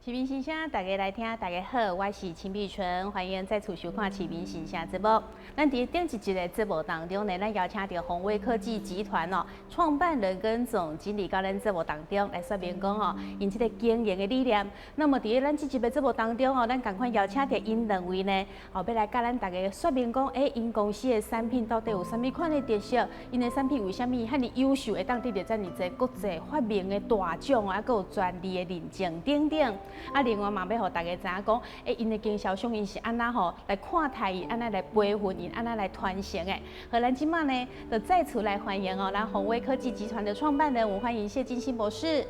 启明新声，大家来听，大家好，我是秦碧纯，欢迎再次收看启明新声节目。咱伫顶一集的节目当中呢，咱邀请到宏威科技集团创办人跟总经理到咱节目当中来说明讲因这个经营的理念。那么伫咱这集的节目当中咱赶快邀请到因两位呢，要来甲咱大家说明讲，因公司的产品到底有啥物款的特色？因的产品为虾米遐尼优秀，会当得到遮尔侪国际发明的大奖啊，还有专利的认证等等。另外嘛，要互大家知影讲，因的经销商因是安那来看待伊，安那来培训因，安那来传承的。和咱今麦呢，就再次来欢迎咱宏威科技集团的创办人，我们欢迎谢金星博士。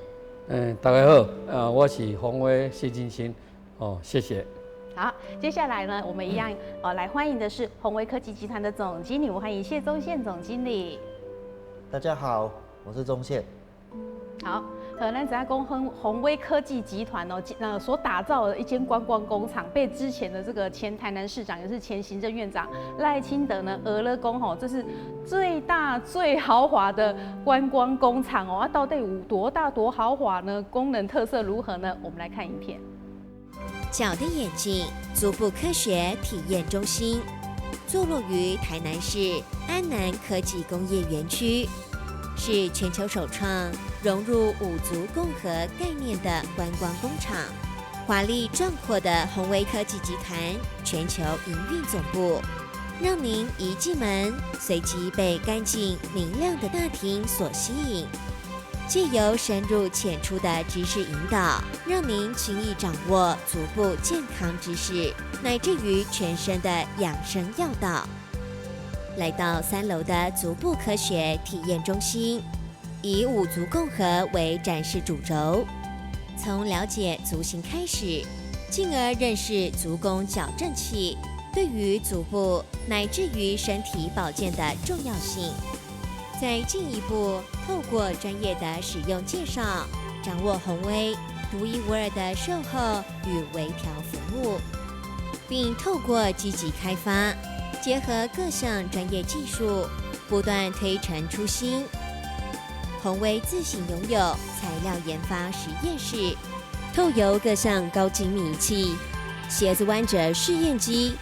大家好，我是宏威谢金星，谢谢。好，接下来呢，我们一样来欢迎的是宏威科技集团的总经理，我欢迎谢宗宪总经理。大家好，我是宗宪。好，咱知影讲宏威科技集团所打造的一间观光工厂，被之前的这个前台南市长也是前行政院长赖清德呢讹了讲这是最大最豪华的观光工厂到底有多大多豪华呢？功能特色如何呢？我们来看影片。脚的眼镜足部科学体验中心，坐落于台南市安南科技工业园区。是全球首创融入五族共和概念的观光工厂，华丽壮阔的宏威科技集团全球营运总部，让您一进门随即被干净明亮的大厅所吸引。借由深入浅出的知识引导，让您轻易掌握足部健康知识，乃至于全身的养生药道。来到3楼的足部科学体验中心，以五族共和为展示主轴，从了解足型开始，进而认识足弓矫正器对于足部乃至于身体保健的重要性，再进一步透过专业的使用介绍，掌握宏威独一无二的售后与微调服务，并透过积极开发结合各项专业技术，不断推陈出新。宏威自行拥有材料研发实验室，透油各项高精密仪器，鞋子弯折试验机、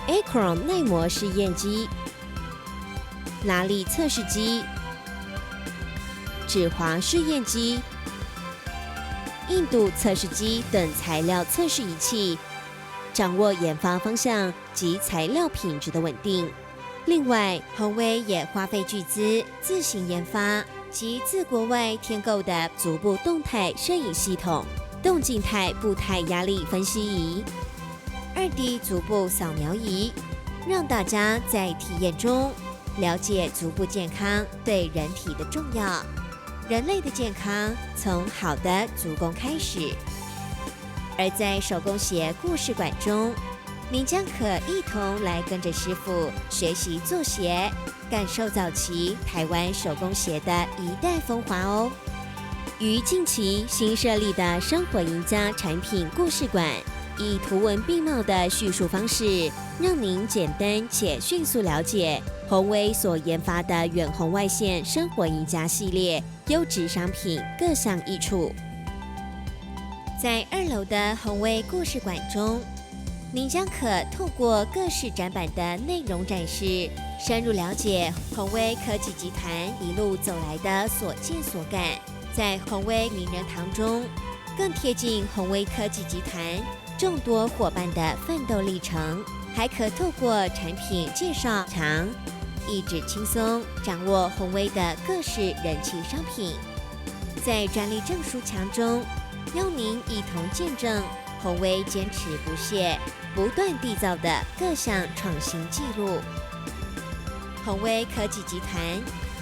Acron 耐磨试验机、拉力测试机、指滑试验机、硬度测试机等材料测试仪器，掌握研发方向及材料品质的稳定。另外，宏威也花费巨资自行研发及自国外添购的足部动态摄影系统、动静态步态压力分析仪、2D 足部扫描仪，让大家在体验中了解足部健康对人体的重要。人类的健康从好的足弓开始。而在手工鞋故事馆中，您将可一同来跟着师傅学习做鞋，感受早期台湾手工鞋的一代风华哦。于近期新设立的生活赢家产品故事馆，以图文并茂的叙述方式，让您简单且迅速了解宏威所研发的远红外线生活赢家系列优质商品各项益处。在2楼的宏威故事馆中，您将可透过各式展板的内容展示，深入了解宏威科技集团一路走来的所见所感。在宏威名人堂中，更贴近宏威科技集团众多伙伴的奋斗历程，还可透过产品介绍墙，一指轻松掌握宏威的各式人气商品。在专利证书墙中，邀您一同见证宏威坚持不懈、不断缔造的各项创新纪录。宏威科技集团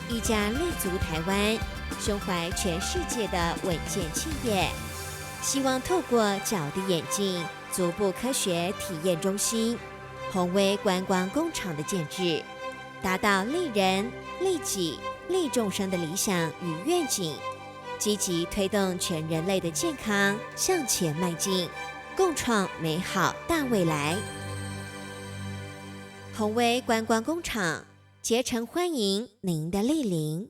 一家立足台湾、胸怀全世界的稳健企业，希望透过脚的眼镜足部科学体验中心、宏威观光工厂的建制，达到利人、利己、利众生的理想与愿景，积极推动全人类的健康向前迈进，共创美好大未来。宏威观光工厂竭诚欢迎您的莅临。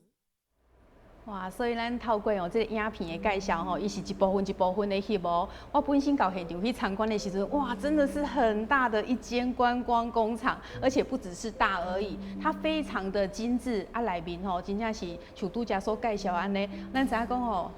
哇，所以咱透过这个影片的介绍伊是一部分一部分的翕哦。我本身到现场去参观的时阵，哇，真的是很大的一间观光工厂，而且不只是大而已，它非常的精致啊，内面真正是像拄则所介绍安尼，咱知影讲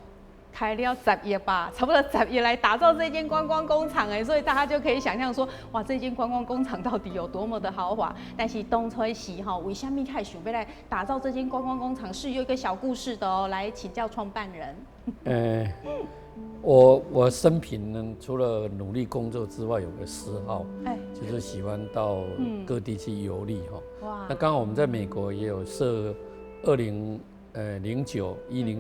开了10亿吧，差不多10亿来打造这间观光工厂所以大家就可以想象说，哇，这间观光工厂到底有多么的豪华。但是当初时为什么开始想要来打造这间观光工厂，是有一个小故事的哦。来请教创办人。我生平呢，除了努力工作之外，有个嗜好，就是喜欢到各地去游历哇，那刚好我们在美国也有设2010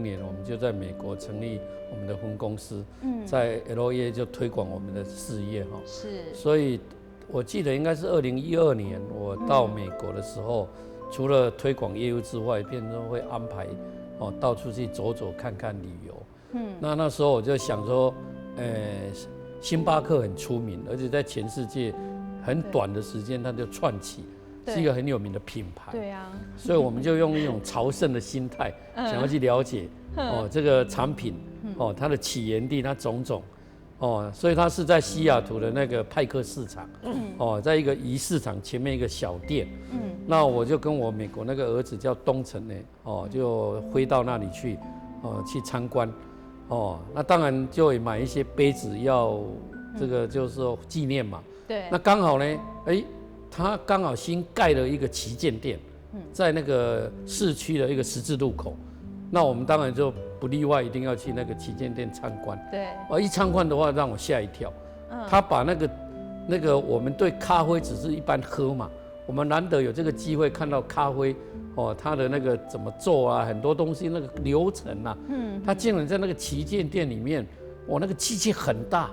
年，我们就在美国成立我们的分公司，在 LA 就推广我们的事业是，所以我记得应该是2012年我到美国的时候，除了推广业务之外，变成会安排到处去走走看看旅游。那时候我就想说，星巴克很出名，而且在全世界很短的时间它就窜起。是一个很有名的品牌，对啊，所以我们就用一种朝圣的心态，想要去了解这个产品它的起源地，它种种所以它是在西雅图的那个派克市场在一个鱼市场前面一个小店，那我就跟我美国那个儿子叫东城呢就飞到那里去去参观那当然就会买一些杯子要这个就是说纪念嘛，对，那刚好呢他刚好新盖了一个旗舰店，在那个市区的一个十字路口，那我们当然就不例外，一定要去那个旗舰店参观。对，一参观的话让我吓一跳，他把那个我们对咖啡只是一般喝嘛，我们难得有这个机会看到咖啡它的那个怎么做啊，很多东西那个流程啊，他竟然在那个旗舰店里面，那个机器很大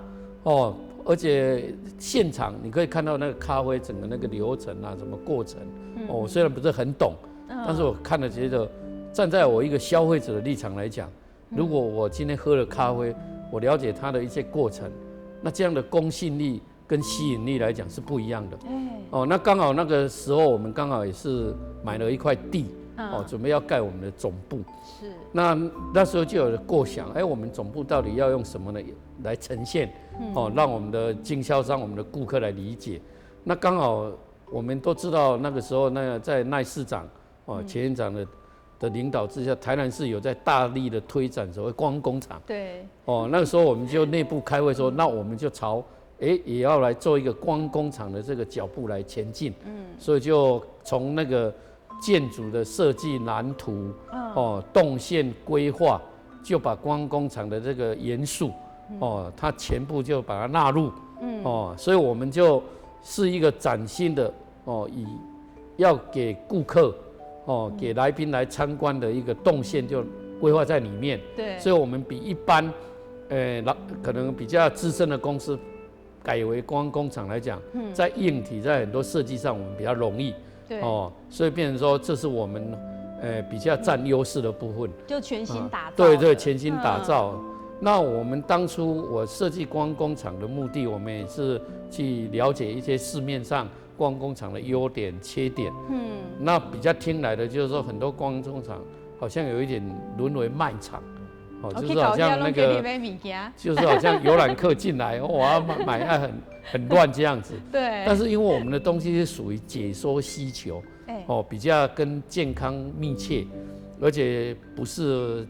而且现场你可以看到那个咖啡整个那个流程啊，什么过程我虽然不是很懂，但是我看了觉得，站在我一个消费者的立场来讲，如果我今天喝了咖啡，我了解它的一些过程，那这样的公信力跟吸引力来讲是不一样的。那刚好那个时候我们刚好也是买了一块地准备要盖我们的总部。是。那时候就有了构想，我们总部到底要用什么呢来呈现？让我们的经销商、我们的顾客来理解。那刚好我们都知道，那个时候在赖市长前院长的领导之下，台南市有在大力的推展所谓观光工厂。对。那个时候我们就内部开会说，那我们就朝也要来做一个观光工厂的这个脚步来前进。所以就从那个建筑的设计蓝图，动线规划，就把观光工厂的这个元素。它全部就把它纳入，所以我们就是一个崭新的，以要给顾客，给来宾来参观的一个动线就规划在里面。对，所以我们比一般，可能比较资深的公司改为观光工厂来讲，在硬体在很多设计上我们比较容易，对，所以变成说这是我们，比较占优势的部分，就全新打造，对，全新打造。那我们当初我设计观光工厂的目的，我们也是去了解一些市面上观光工厂的优点、缺点。那比较听来的就是说，很多观光工厂好像有一点沦为卖场，就是好像那个，就是好像游览客进来，我要买很乱这样子。对。但是因为我们的东西是属于解说需求，比较跟健康密切，而且不是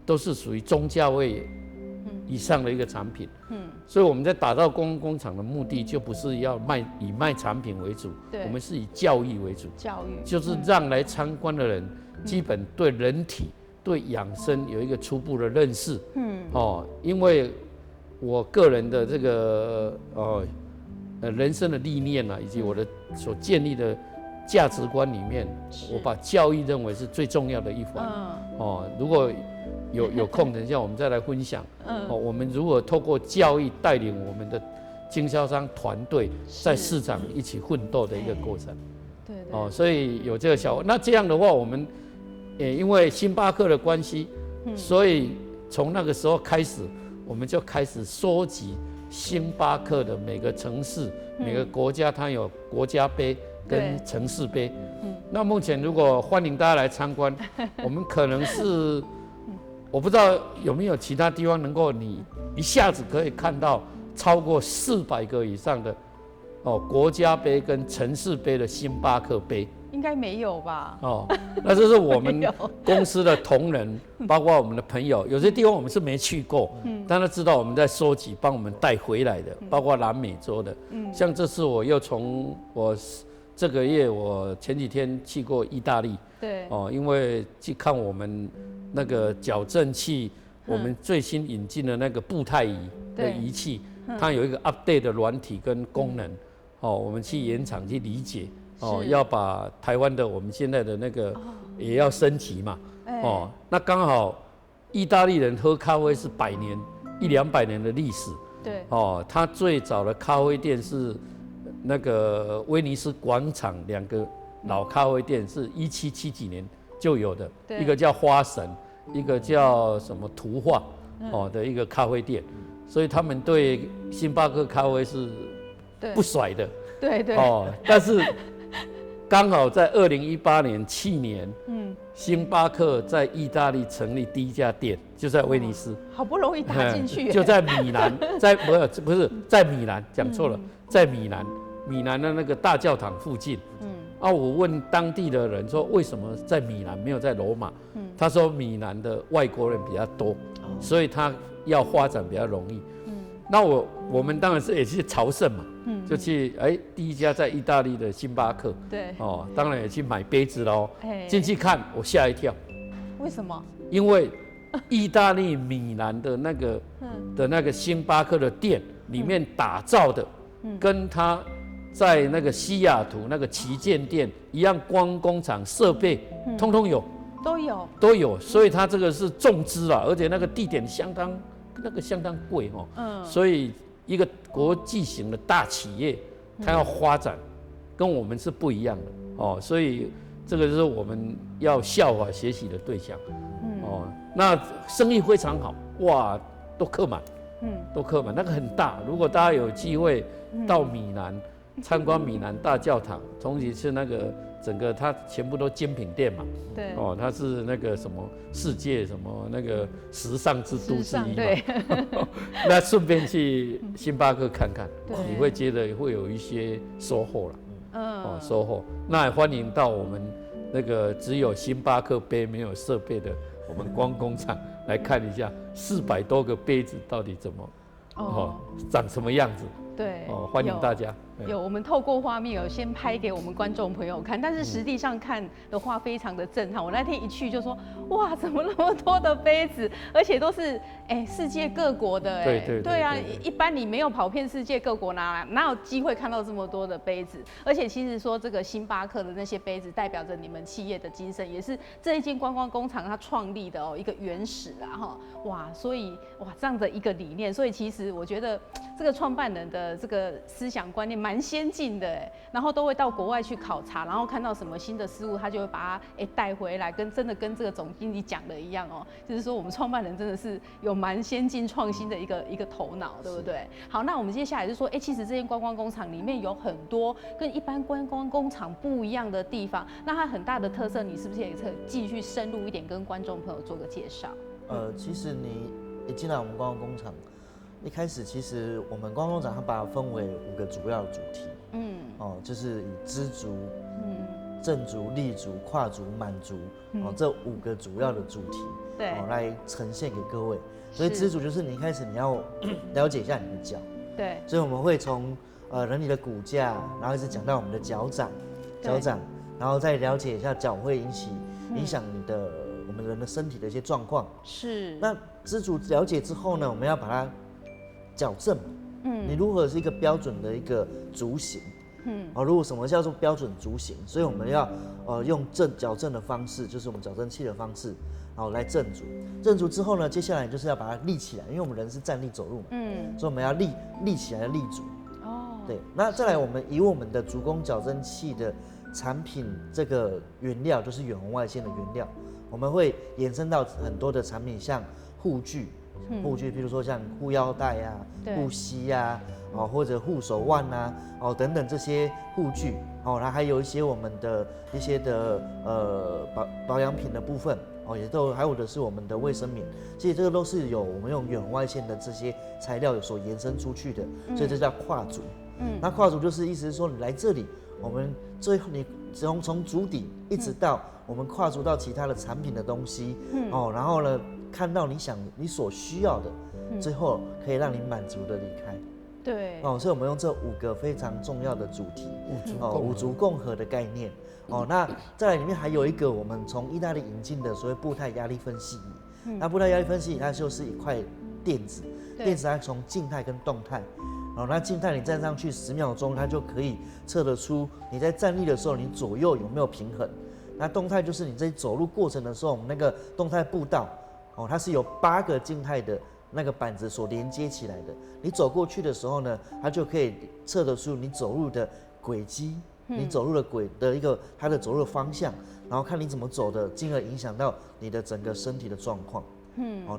都是属于中价位以上的一个产品，所以我们在打造观光工厂的目的就不是要以卖产品为主，我们是以教育为主，就是让来参观的人基本对人体、对养生有一个初步的认识，因为我个人的这个人生的历练啊，以及我的所建立的价值观里面，我把教育认为是最重要的一环，如果有空，等一下我们再来分享。我们如何透过教育带领我们的经销商团队在市场一起奋斗的一个过程。对。所以有这个那这样的话，我们因为星巴克的关系，所以从那个时候开始，我们就开始收集星巴克的每个城市、每个国家，它有国家杯跟城市杯。那目前如果欢迎大家来参观，我们可能是我不知道有没有其他地方能够你一下子可以看到超过400个以上的国家杯跟城市杯的星巴克杯。应该没有吧？那这是我们公司的同仁，包括我们的朋友，有些地方我们是没去过，但他知道我们在收集，帮我们带回来的，包括南美洲的，像这次我又从这个月我前几天去过意大利，对，因为去看我们那个矫正器，我们最新引进的那个步态仪的仪器，它有一个 update 的软体跟功能，我们去原厂去理解。要把台湾的我们现在的那个也要升级嘛，那刚好意大利人喝咖啡是100年100-200年的历史，对，他最早的咖啡店是那个威尼斯广场2个老咖啡店，是1770几年就有的，一个叫花神，一个叫什么图画的一个咖啡店，所以他们对星巴克咖啡是不甩的，对对，但是。刚好在2018年去年，星巴克在意大利成立第一家店，就在威尼斯。好不容易打进去，就在米兰，不是在米兰，讲错了，在米兰的那个大教堂附近。我问当地的人说，为什么在米兰没有在罗马？他说米兰的外国人比较多，所以他要发展比较容易。那我们当然是也去朝圣嘛，就去第一家在意大利的星巴克，对，当然也去买杯子喽。进去看，我吓一跳。为什么？因为意大利米兰的那个星巴克的店里面打造的，跟他在那个西雅图那个旗舰店一样，光工厂设备通通有，都有，所以它这个是重资啦，而且那个地点相当贵所以一个国际型的大企业，它要发展，跟我们是不一样的所以这个就是我们要效法学习的对象那生意非常好，哇，都客满，都客满，那个很大。如果大家有机会到米兰参观米兰大教堂，同时是那个整个它全部都精品店嘛，对，它是那个什么世界什么那个时尚之都之一嘛，那顺便去星巴克看看，你会觉得会有一些收获了，收获。那也欢迎到我们那个只有星巴克杯没有设备的我们光工厂来看一下400多个杯子到底怎么长什么样子。对，欢迎大家。我们透过画面有先拍给我们观众朋友看，但是实际上看的话非常的震撼。我那天一去就说，哇，怎么那么多的杯子，而且都是世界各国的对啊，一般你没有跑遍世界各国哪有机会看到这么多的杯子？而且其实说这个星巴克的那些杯子代表着你们企业的精神，也是这一间观光工厂它创立的一个原始哇，所以这样的一个理念，所以其实我觉得这个创办人的这个思想观念蛮先进的然后都会到国外去考察，然后看到什么新的事物，他就会把它带回来，真的跟这个总经理讲的一样就是说我们创办人真的是有蛮先进创新的一个头脑，对不对？好，那我们接下来就说，其实这间观光工厂里面有很多跟一般观光工厂不一样的地方，那它很大的特色，你是不是也可以继续深入一点跟观众朋友做个介绍？其实你一进来我们观光工厂，一开始其实我们观光工厂它把它分为5个主要的主题，就是以知足、正足、立足、跨足、满足这5个主要的主题，对，来呈现给各位。所以知足就是你一开始你要了解一下你的脚，对，所以我们会从人体的骨架，然后一直讲到我们的脚掌，然后再了解一下脚会影响我们人的身体的一些状况。是。那知足了解之后呢，我们要把它矫正。你如何是一个标准的一个足型？如果什么叫做标准足型？所以我们要用矫正的方式，就是我们矫正器的方式，然后来正足。正足之后呢，接下来就是要把它立起来，因为我们人是站立走路嘛，所以我们要立起来的立足。对。那再来，我们以我们的足弓矫正器的产品这个原料，就是远红外线的原料，我们会延伸到很多的产品，像护具，譬如说像护腰带啊、护膝啊，或者护手腕啊，等等这些护具，它还有一些我们的一些的保养品的部分，也都还有的是我们的卫生棉，其实这个都是有我们用远外线的这些材料有所延伸出去的，所以这叫跨足。那跨足就是意思是说，你来这里，我们最后你从足底一直到我们跨足到其他的产品的东西，然后呢，看到你所需要的，最后可以让你满足的离开。对，所以我们用这5个非常重要的主题，五足共和的概念。那再来里面还有一个我们从意大利引进的所谓步态压力分析仪。那步态压力分析仪它就是一块垫子，垫子它从静态跟动态。那静态你站上去10秒钟，它就可以测得出你在站立的时候你左右有没有平衡。那动态就是你在走路过程的时候，我们那个动态步道，它是由8个静态的那个板子所连接起来的。你走过去的时候呢，它就可以测得出你走路的轨迹，你走路的它的走路的方向，然后看你怎么走的，进而影响到你的整个身体的状况。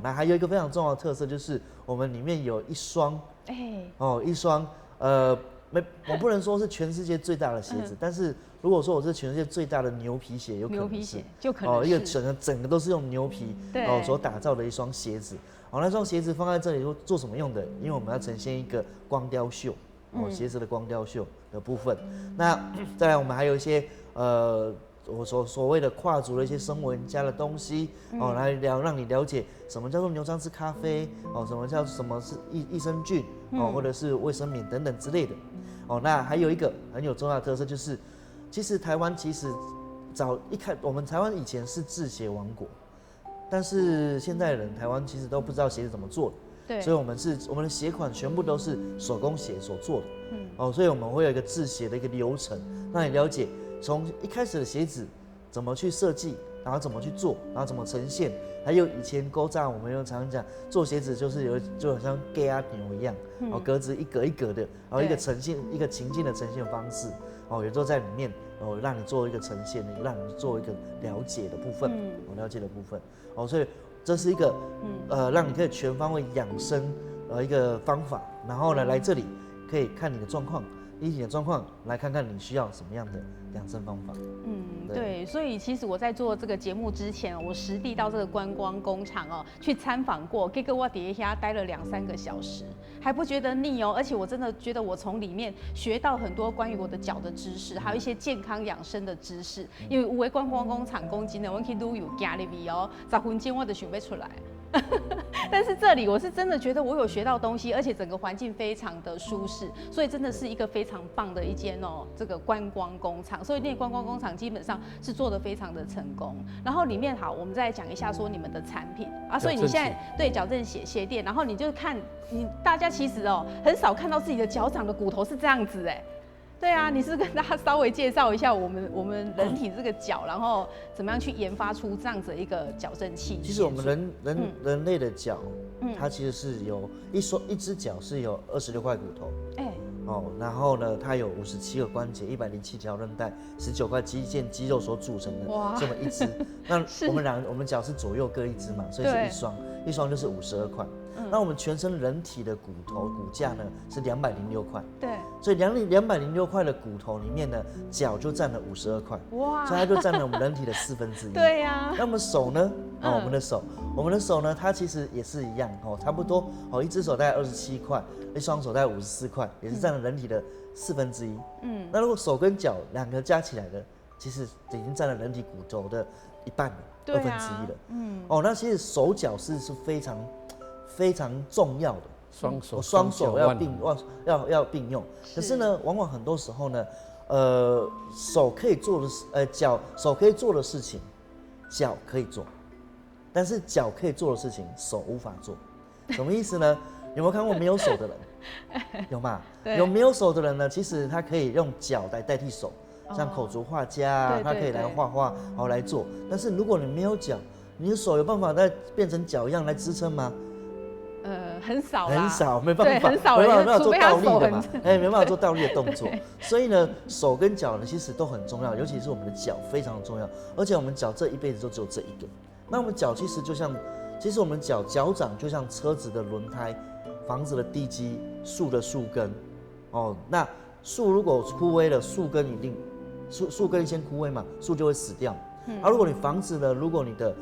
那还有一个非常重要的特色就是我们里面有一双，一双我不能说是全世界最大的鞋子，但是如果说我是全世界最大的牛皮鞋，有可能是牛皮鞋就可能是一个整个都是用牛皮所打造的一双鞋子。那双鞋子放在这里做什么用的？因为我们要呈现一个光雕秀，鞋子的光雕秀的部分。那再来我们还有一些我所谓的跨足的一些生物加的东西，来让你了解什么叫做牛樟芝咖啡，什么是益生菌，或者是卫生棉等等之类的。那还有一个很有重要的特色就是，其实台湾我们台湾以前是制鞋王国，但是现在人台湾其实都不知道鞋子怎么做的，对，所以我们的鞋款全部都是手工鞋所做的，所以我们会有一个制鞋的一个流程，让你了解从一开始的鞋子怎么去设计，然后怎么去做，然后怎么呈现，还有以前勾扎我们又常常讲做鞋子就好像盖啊牛一样，格子一格一格的，然后一个情境的呈现方式，也都在里面，让你做一个呈现，让你做一个了解的部分，所以这是一个让你可以全方位养生一个方法，然后呢来这里可以看你的状况，依你的状况来看看你需要什么样的养生方法。对，所以其实我在做这个节目之前，我实地到这个观光工厂去参访过，结果我底下待了2-3个小时，还不觉得腻而且我真的觉得我从里面学到很多关于我的脚的知识，还有一些健康养生的知识。因为有的观光工厂讲真的，我去旅游行入去10分钟我就想不出来。但是这里我是真的觉得我有学到东西，而且整个环境非常的舒适，所以真的是一个非常棒的一间这个观光工厂。所以那观光工厂基本上是做得非常的成功。然后里面好，我们再讲一下说你们的产品啊，所以你现在对矫正鞋垫，然后你就看大家其实很少看到自己的脚掌的骨头是这样子对啊，你是跟大家稍微介绍一下我们人体这个脚，然后怎么样去研发出这样子的一个矫正器？其实我们人类的脚，它其实是有一只脚是有26块骨头，然后呢，它有57个关节，107条韧带，19块肌肉所组成的这么一只。那我们脚是左右各一只嘛，所以是一双就是52块。那我们全身人体的骨架呢是206块，对，所以206块的骨头里面呢，脚就占了52块，哇，所以它就占了我们人体的1/4。对呀。那我们手呢？我们的手呢，它其实也是一样差不多一只手大概27块，一双手大概54块，也是占了人体的1/4。那如果手跟脚2个加起来的，其实已经占了人体骨头的一半了，1/2了。那其实手脚是非常重要的，双手要并用。可是呢，往往很多时候呢，手可以做的事情，脚可以做，但是脚可以做的事情，手无法做。什么意思呢？有没有看过没有手的人？有吗？有没有手的人呢？其实他可以用脚来代替手，像口足画家他可以来画画，然后来做。但是如果你没有脚，你的手有办法再变成脚一样来支撑吗？很少，没办法，很少没办法做倒立的嘛，没办法做倒立的动作。所以呢，手跟脚呢其实都很重要，尤其是我们的脚非常重要，而且我们脚这一辈子都只有这一个。那我们脚其实我们脚掌就像车子的轮胎、房子的地基、树的树根。那树如果枯萎了，树根先枯萎嘛，树就会死掉。如果你房子呢，如果你的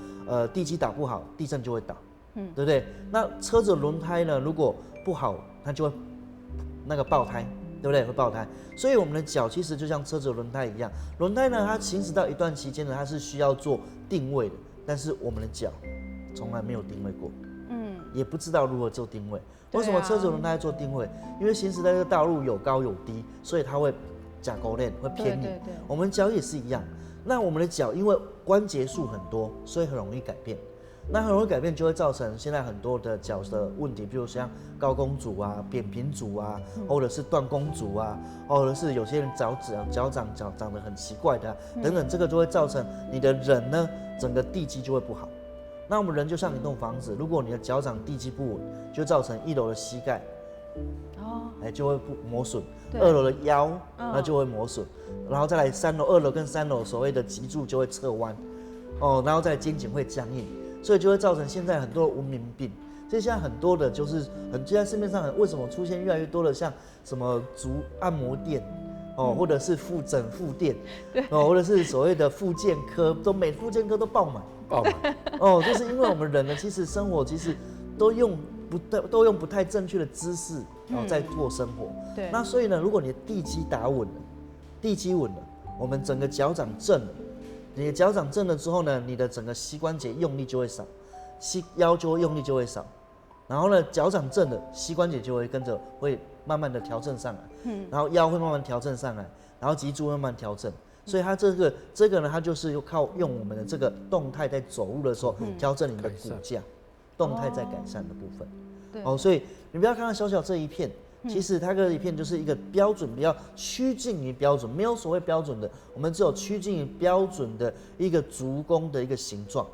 地基打不好，地震就会倒，对不对？那车子轮胎呢，如果不好，它就会那个爆胎，对不对？会爆胎。所以我们的脚其实就像车子的轮胎一样，轮胎呢，它行驶到一段期间呢，它是需要做定位的，但是我们的脚从来没有定位过，也不知道如何做定位。为什么车子轮胎做定位？因为行驶在这个道路有高有低，所以它会假勾链，会偏离。我们脚也是一样。那我们的脚因为关节数很多，所以很容易改变。那很容易改变就会造成现在很多的脚的问题，比如像高弓足啊、扁平足啊，或者是断弓足啊，或者是有些人脚长得很奇怪的等等，这个就会造成你的人呢整个地基就会不好。那我们人就像一栋房子，如果你的脚掌地基不稳，就造成1楼的膝盖，就会磨损；2楼的腰，那就会磨损，然后再来3楼，2楼跟3楼所谓的脊柱就会侧弯，然后再来肩颈会僵硬，所以就会造成现在很多文明病。所以现在很多的就是现在市面上为什么出现越来越多的像什么足按摩店？或者是整复店，或者是所谓的复健科，每复健科都爆满，就是因为我们人呢，其实生活其实都用不太正确的姿势，在过生活。对。那所以呢，如果你的地基打稳了，地基稳了，我们整个脚掌正了，你的脚掌正了之后呢，你的整个膝关节用力就会少，腰就会用力就会少，然后呢，脚掌正了，膝关节就会跟着会慢慢的调整上来，然后腰会慢慢调整上来，然后脊柱会慢慢调整，所以它这个呢，它就是用我们的这个动态在走路的时候调整你的骨架，动态在改善的部分。所以你不要看到小小这一片，其实它这一片就是一个标准，比较趋近于标准，没有所谓标准的，我们只有趋近于标准的一个足弓的一个形状。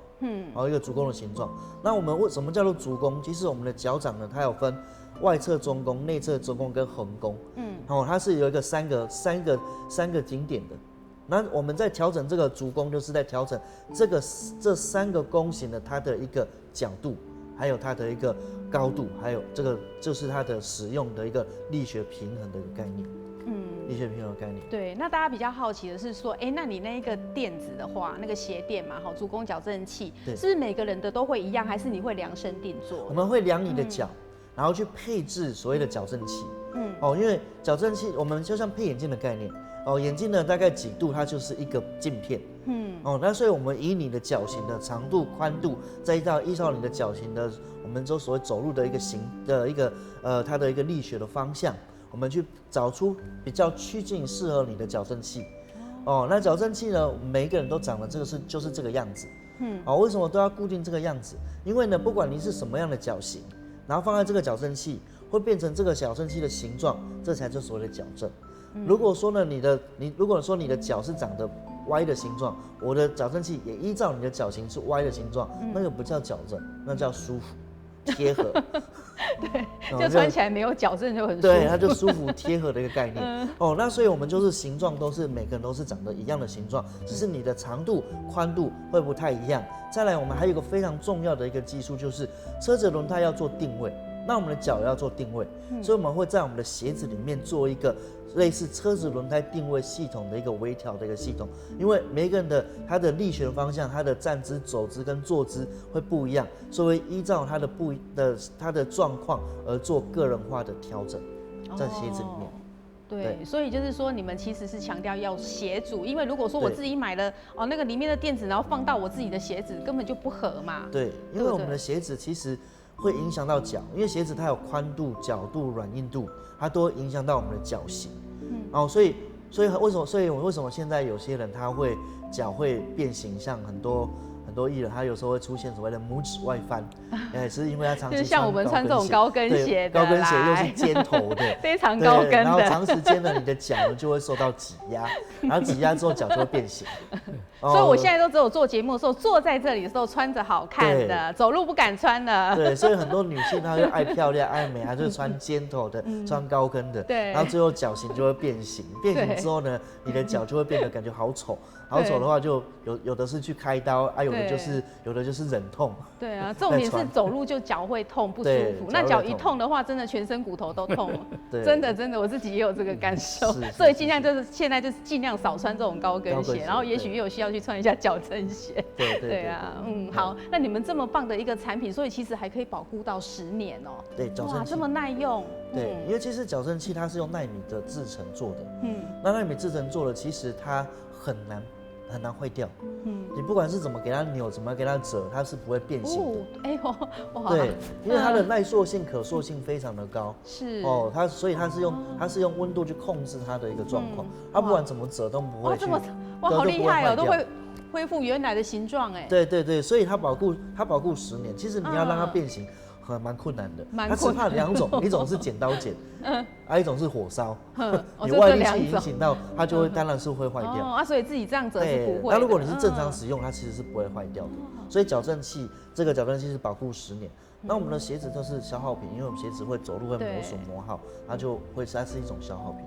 一个足弓的形状。那我们什么叫做足弓？其实我们的脚掌呢，它有分外侧中弓、内侧中弓跟横弓。它是有一个三个顶点的。那我们在调整这个足弓，就是在调整这3个弓形的它的一个角度，还有它的一个高度，还有这个就是它的使用的一个力学平衡的一个概念。力学平衡的概念。对，那大家比较好奇的是说，那你那一个垫子的话，那个鞋垫嘛，足弓矫正器，是不是每个人的都会一样，还是你会量身定做？我们会量你的脚，然后去配置所谓的矫正器。因为矫正器我们就像配眼镜的概念。眼镜呢大概几度，它就是一个镜片。那所以我们以你的脚型的长度、宽度，再依照你的脚型的，我们所谓走路的一个它的一个力学的方向。我们去找出比较趋近适合你的矫正器。那矫正器呢，每一个人都长得就是这个样子。为什么都要固定这个样子？因为呢，不管你是什么样的脚型，然后放在这个矫正器，会变成这个矫正器的形状，这才是所谓的矫正。如果说呢，如果说你的脚是长得歪的形状，我的矫正器也依照你的脚型是歪的形状，那个不叫矫正，那叫舒服。贴合，对，就穿起来没有矫正就很舒服。对，它就舒服贴合的一个概念。那所以我们就是形状都是每个人都是长得一样的形状，只是你的长度、宽度会不太一样。再来，我们还有一个非常重要的一个技术，就是车子轮胎要做定位，那我们的脚也要做定位，所以我们会在我们的鞋子里面做一个类似车子轮胎定位系统的一个微调的一个系统，因为每一个人的他的力学方向、他的站姿、走姿跟坐姿会不一样，所以依照他的状况而做个人化的调整，在鞋子里面。对，所以就是说，你们其实是强调要鞋组，因为如果说我自己买了那个里面的垫子，然后放到我自己的鞋子，根本就不合嘛。对，因为我们的鞋子其实会影响到脚，因为鞋子它有宽度、角度、软硬度，它都会影响到我们的脚型。所以为什么现在有些人他会脚会变形，像很多艺人，他有时候会出现所谓的拇指外翻，是因为他长期就是像我们穿这种高跟鞋的，高跟鞋又是尖头的，非常高跟的，然后长时间呢，你的脚呢就会受到挤压，然后挤压之后脚就会变形。所以我现在都只有做节目的时候，坐在这里的时候穿着好看的，走路不敢穿的。对，所以很多女性她就爱漂亮、爱美，她就穿尖头的、穿高跟的，对，然后最后脚型就会变形，变形之后呢，你的脚就会变得感觉好丑。好丑的话，就有的是去开刀啊，有的就是忍痛。对啊，重点是走路就脚会痛不舒服，那脚一痛的话，真的全身骨头都痛了。真的，我自己也有这个感受，所以现在就是尽量少穿这种高跟鞋，然后也许也有需要去穿一下矫正鞋。对啊，好，那你们这么棒的一个产品，所以其实还可以保护到10年哦。对，矫正器这么耐用。对，因为其实矫正器它是用纳米的制成做的，那纳米制成做的，其实它很难坏掉，你不管是怎么给它扭，怎么给它折，它是不会变形的。哇，对，因为它的耐塑性、可塑性非常的高，是所以它是用温度去控制它的一个状况，它不管怎么折都不会去，好厉害哦，都会恢复原来的形状哎。对，所以它保护10年，其实你要让它变形。蛮困难的，它只怕2种，一种是剪刀剪，一种是火烧，你外力去引起到它就会当然是会坏掉。所以自己这样折是不会的。那如果你是正常使用，它其实是不会坏掉的。所以矫正器是保护10年。那我们的鞋子都是消耗品，因为我们鞋子会走路会磨损磨耗，它是一种消耗品。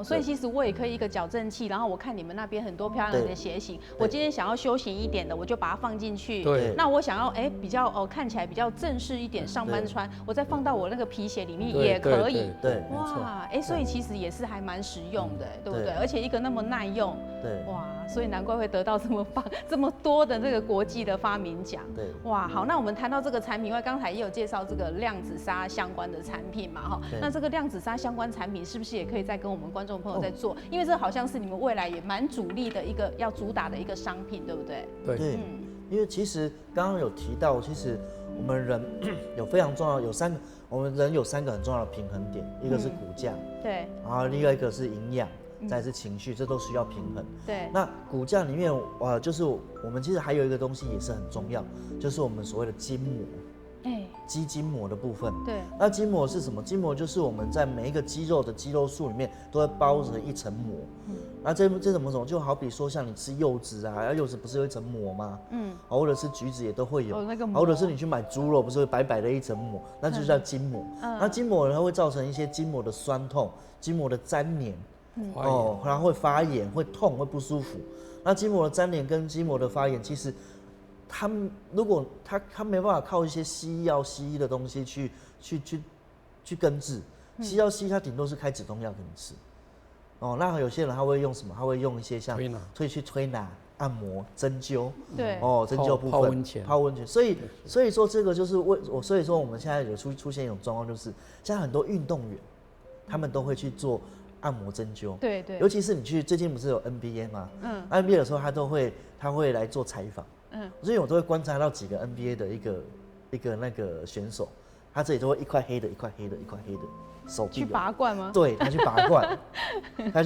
所以其实我也可以一个矫正器，然后我看你们那边很多漂亮的鞋型，我今天想要休闲一点的，我就把它放进去。对。那我想要比较看起来比较正式一点，上班穿，我再放到我那个皮鞋里面也可以。对。哇，所以其实也是还蛮实用的，对不对？而且一个那么耐用。对。哇，所以难怪会得到这么棒、这么多的这个国际的发明奖。对。哇，好，那我们谈到这个产品外，刚才也有介绍这个量子纱相关的产品嘛，哈。那这个量子纱相关产品是不是也可以再跟我们观众朋友在做？因为这好像是你们未来也蛮主力的一个要主打的一个商品，对不对？对，因为其实刚刚有提到，其实我们人有非常重要，我们人有3个很重要的平衡点，一个是骨架，对，然后另外一个是营养，再是情绪，这都需要平衡。对，那骨架里面，就是我们其实还有一个东西也是很重要，就是我们所谓的筋膜。肌筋膜的部分，对，那筋膜是什么？筋膜就是我们在每一个肌肉的肌肉束里面都会包着一层膜。那这怎么就好比说像你吃柚子啊，柚子不是有一层膜吗？或者是橘子也都会有，或者是你去买猪肉，不是会白白的一层膜，那就叫筋膜。那筋膜呢会造成一些筋膜的酸痛、筋膜的粘连，然后会发炎、会痛、会不舒服。那筋膜的粘连跟筋膜的发炎，其实如果他没办法靠一些西医的东西去根治，西药它顶多是开止痛药给你吃。那有些人他会用什么？他会用一些像推拿、按摩、针灸，对，针灸部分泡温泉。所以说这个就是所以说我们现在有出现一种状况，就是现在很多运动员他们都会去做按摩针灸，对，尤其是你去最近不是有 NBA 吗？NBA 的时候他会来做采访。所以我都会观察到几个 NBA 的一个那个选手，他这里都会一块黑的手臂去拔罐吗？对，他去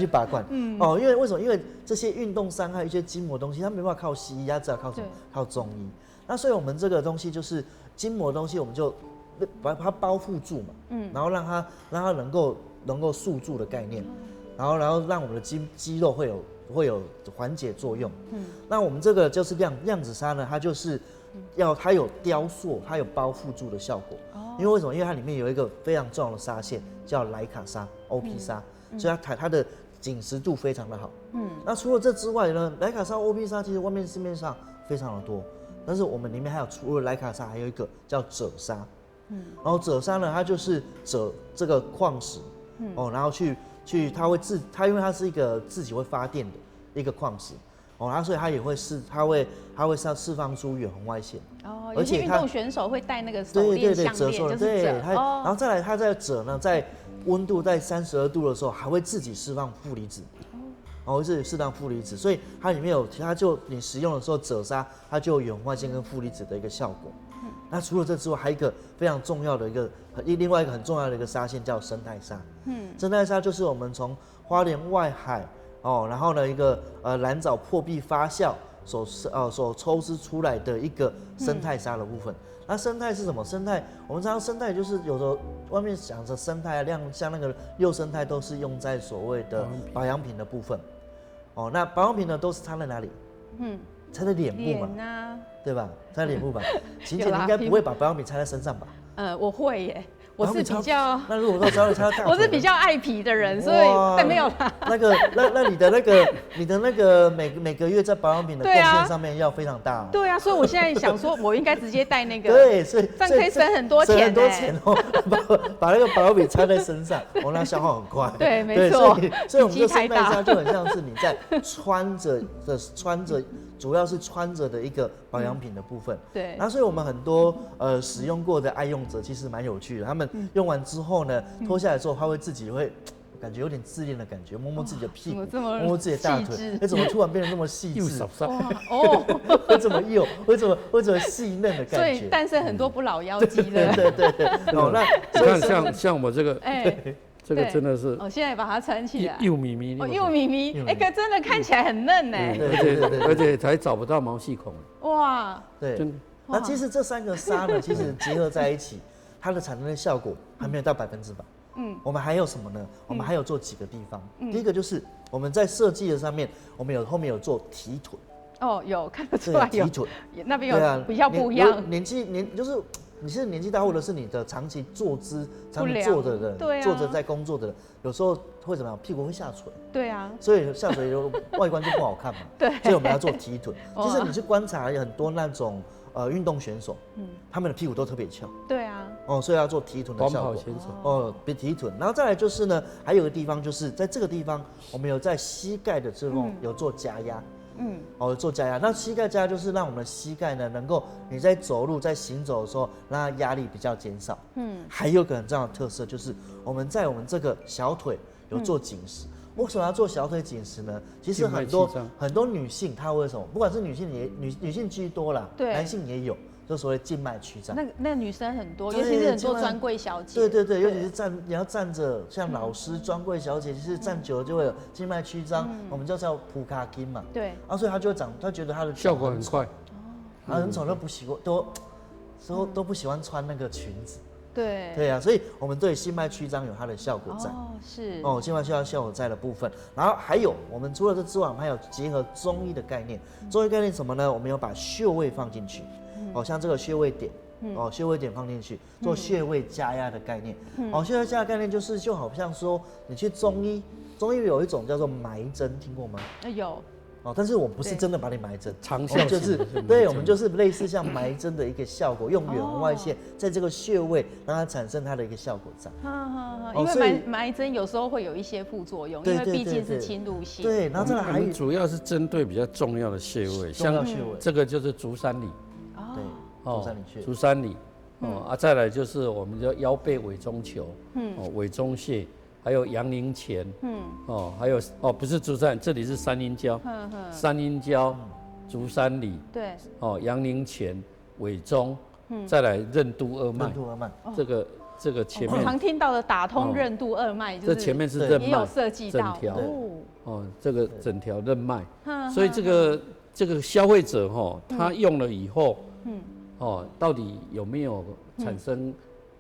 拔罐，因为为什么？因为这些运动伤害一些筋膜东西，他没办法靠西医，他只好靠什么？靠中医。那所以我们这个东西就是筋膜的东西，我们就把它包覆住嘛，然后让它能够束住的概念，然后让我们的肌肉会有缓解作用。那我们这个就是量子纱呢，它就是它有雕塑，它有包覆住的效果。因为为什么？因为它里面有一个非常重要的纱线叫莱卡纱 OP 纱，所以它的紧实度非常的好。那除了这之外呢，莱卡纱 OP 纱其实外面市面上非常的多，但是我们里面还有除了莱卡纱，还有一个叫褶纱。然后褶纱呢，它就是褶这个矿石，然后它因为它是一个自己会发电的一个矿石，所以它也会释放出远红外线。而且运动选手会戴那个手链项链，就是对，然后再来它在褶呢，在温度在32度的时候，还会自己释放负离子。自己适当负离子，所以它里面你使用的时候褶纱，它就有远红外线跟负离子的一个效果。那除了这之外，还有一个非常重要的另外一个很重要的一个纱线叫生态纱。生态纱就是我们从花莲外海然后呢一个蓝藻破壁发酵所抽丝出来的一个生态纱的部分。那生态是什么？我们知道生态就是有的外面讲着生态像那个6生态都是用在所谓的保养品的部分。那保养品呢都是擦在哪里？擦在脸部嘛，对吧？擦在脸部吧。晴姐，你应该不会把保养品擦在身上吧？我会耶。我是比较，那如果说只要擦大腿，我是比较爱皮的人，所以但没有啦。那你的那个每个月在保养品的贡献上面要非常大哦。对啊，所以我现在想说，我应该直接带那个，对，所以这样可以省很多钱，省很多钱哦。把那个保养品擦在身上，那消耗很快。对，没错。所以我们的身麦沙就很像是你在穿着，主要是穿着的一个保养品的部分。对。然后，所以我们很多使用过的爱用者其实蛮有趣的，他们用完之后呢，脱下来之后，他会自己会感觉有点自恋的感觉，摸摸自己的屁股，摸摸自己的大腿，怎么突然变得那么细致？会这么幼，会这么细嫩的感觉。所以诞生很多不老妖姬的。对。那你看像我这个，这个真的是，现在把它穿起来，幼咪咪，幼咪咪，可真的看起来很嫩呢，而且还找不到毛细孔。哇，对。那其实这3个纱呢，其实结合在一起，它的产生的效果还没有到100%。我们还有什么呢？我们还有做几个地方。第一个就是我们在设计的上面，我们后面有做提臀。有看得出来有提臀，那边有比较不一样。就是你是年纪大，或者是你的长期坐姿、长期坐的人，坐着在工作的人，有时候会怎么样？屁股会下垂。对啊。所以下垂外观就不好看嘛。对。所以我们要做提臀。其实你去观察很多那种运动选手，他们的屁股都特别翘。对啊。所以要做提臀的效果。短跑选手。别提臀。然后再来就是呢，还有个地方就是在这个地方，我们有在膝盖的这种有做加压。做加压。那膝盖加压就是让我们的膝盖呢，能够你在走路、在行走的时候，让它压力比较减少。还有个很重要的特色就是我们在我们这个小腿有做紧实。为什么要做小腿紧实呢？其实很多女性她为什么，不管是女性女性居多啦，男性也有。就所谓静脉曲张，那女生很多，尤其是很多专柜小姐。对，尤其是你要站着，像老师、专柜小姐，其实站久了就会有静脉曲张，我们叫普卡筋嘛。对。所以她就会她觉得她的效果很快，很丑，都不喜欢，都不喜欢穿那个裙子。对啊，所以我们对静脉曲张有它的效果在。是。静脉曲张效果在的部分，然后还有我们除了这之外，我们还有结合中医的概念。中医概念什么呢？我们有把穴位放进去。像这个穴位点，穴位点放进去，做穴位加压的概念。穴位加压概念就好像说，你去中医有一种叫做埋针，听过吗？有。但是我们不是真的把你埋针，长效就是对，我们就是类似像埋针的一个效果，用远红外线在这个穴位让它产生它的一个效果在。因为埋针有时候会有一些副作用，因为毕竟是侵入性。对，然后再来还有主要是针对比较重要的穴位，像这个就是足三里。对，足三里，再来就是我们的腰背委中求，委中穴，还有阳陵泉，还有不是足三，这里是三阴交，三阴交，足三里，对，阳陵泉，委中，再来任督二脉，这个前面常听到的打通任督二脉，就是这前面是任脉，也有设计到整条，这个整条任脉，所以这个消费者他用了以后，到底有没有产生